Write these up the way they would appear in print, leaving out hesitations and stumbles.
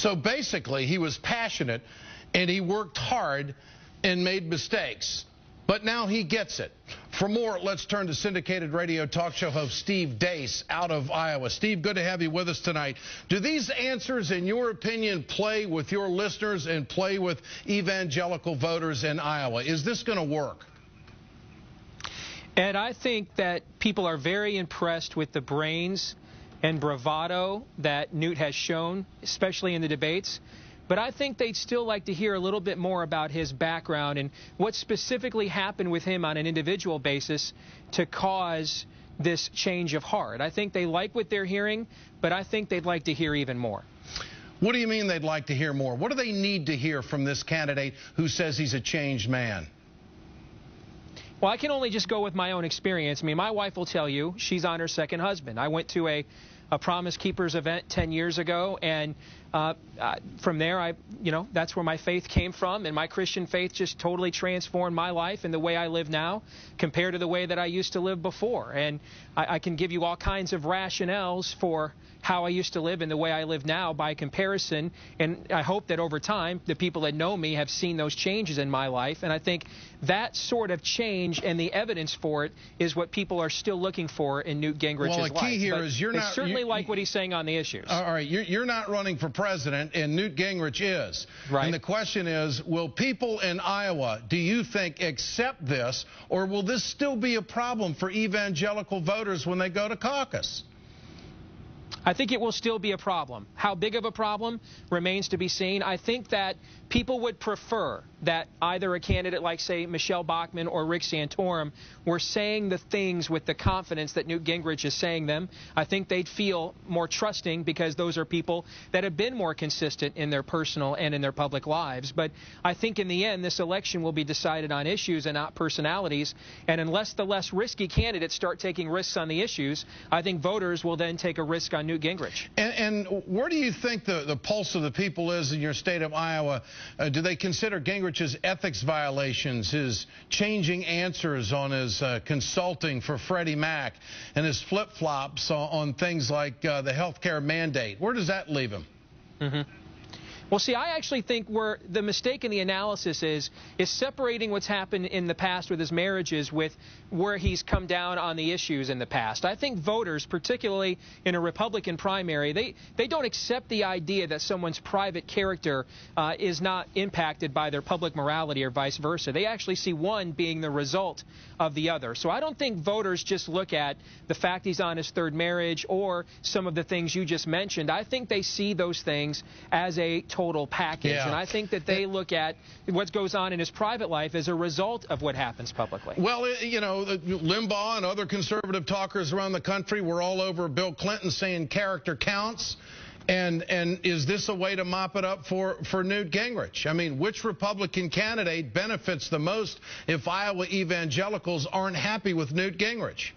So basically, he was passionate, and he worked hard and made mistakes. But now he gets it. For more, let's turn to syndicated radio talk show host Steve Deace out of Iowa. Steve, good to have you with us tonight. Do these answers, in your opinion, play with your listeners and play with evangelical voters in Iowa? Is this going to work? Ed, I think that people are very impressed with the brains and bravado that Newt has shown, especially in the debates. But I think they'd still like to hear a little bit more about his background and what specifically happened with him on an individual basis to cause this change of heart. I think they like what they're hearing, but I think they'd like to hear even more. What do you mean they'd like to hear more? What do they need to hear from this candidate who says he's a changed man? Well, I can only just go with my own experience. I mean, my wife will tell you she's on her second husband. I went to a Promise Keepers event 10 years ago, and from there, that's where my faith came from, and my Christian faith just totally transformed my life and the way I live now compared to the way that I used to live before. And I can give you all kinds of rationales for how I used to live and the way I live now by comparison, and I hope that over time the people that know me have seen those changes in my life, and I think that sort of change and the evidence for it is what people are still looking for in Newt Gingrich's life. Well, the key here is you're not... certainly like what he's saying on the issues. All right, you're not running for president, and Newt Gingrich is. Right. And the question is, will people in Iowa, do you think, accept this, or will this still be a problem for evangelical voters when they go to caucus? I think it will still be a problem. How big of a problem remains to be seen. I think that people would prefer that either a candidate like, say, Michelle Bachmann or Rick Santorum were saying the things with the confidence that Newt Gingrich is saying them. I think they'd feel more trusting because those are people that have been more consistent in their personal and in their public lives. But I think in the end, this election will be decided on issues and not personalities. And unless the less risky candidates start taking risks on the issues, I think voters will then take a risk on Newt Gingrich. And where do you think the pulse of the people is in your state of Iowa? Do they consider Gingrich's ethics violations, his changing answers on his consulting for Freddie Mac, and his flip-flops on things like the health care mandate? Where does that leave him? Well, see, I actually think where the mistake in the analysis is separating what's happened in the past with his marriages with where he's come down on the issues in the past. I think voters, particularly in a Republican primary, they don't accept the idea that someone's private character is not impacted by their public morality or vice versa. They actually see one being the result of the other. So I don't think voters just look at the fact he's on his third marriage or some of the things you just mentioned. I think they see those things as a total package. Yeah. And I think that they look at what goes on in his private life as a result of what happens publicly. Well, you know, Limbaugh and other conservative talkers around the country were all over Bill Clinton saying character counts. And is this a way to mop it up for Newt Gingrich? I mean, which Republican candidate benefits the most if Iowa evangelicals aren't happy with Newt Gingrich?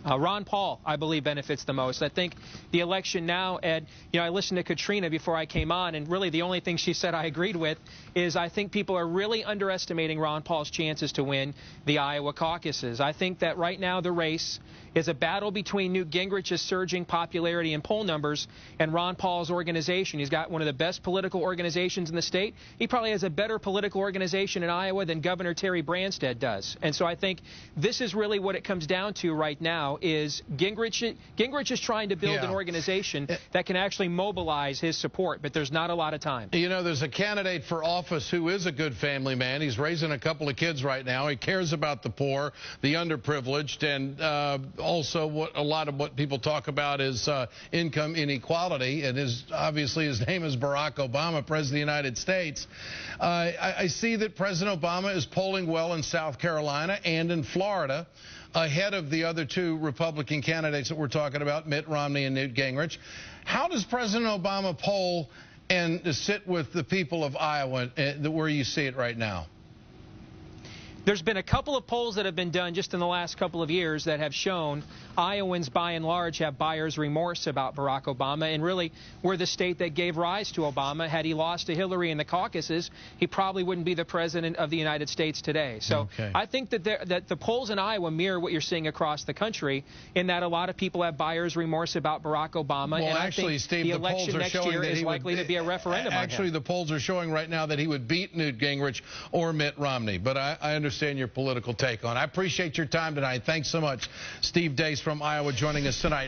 Ron Paul, I believe, benefits the most. I think the election now, Ed, I listened to Katrina before I came on, and really the only thing she said I agreed with is I think people are really underestimating Ron Paul's chances to win the Iowa caucuses. I think that right now the race is a battle between Newt Gingrich's surging popularity and poll numbers and Ron Paul's organization. He's got one of the best political organizations in the state. He probably has a better political organization in Iowa than Governor Terry Branstad does. And so I think this is really what it comes down to right now is Gingrich is trying to build an organization that can actually mobilize his support, but there's not a lot of time. You know, there's a candidate for office who is a good family man. He's raising a couple of kids right now. He cares about the poor, the underprivileged, and also a lot of what people talk about is income inequality, and obviously his name is Barack Obama, President of the United States. I see that President Obama is polling well in South Carolina and in Florida, ahead of the other two Republican candidates that we're talking about, Mitt Romney and Newt Gingrich. How does President Obama poll and sit with the people of Iowa where you see it right now? There's been a couple of polls that have been done just in the last couple of years that have shown Iowans, by and large, have buyer's remorse about Barack Obama, and really we're the state that gave rise to Obama. Had he lost to Hillary in the caucuses, he probably wouldn't be the president of the United States today. So I think that the polls in Iowa mirror what you're seeing across the country, in that a lot of people have buyer's remorse about Barack Obama. Well, and actually, I think Steve, the election next year is likely to be a referendum on him. The polls are showing right now that he would beat Newt Gingrich or Mitt Romney. But I understand your political take on it. I appreciate your time tonight. Thanks so much. Steve Deace from Iowa joining us tonight.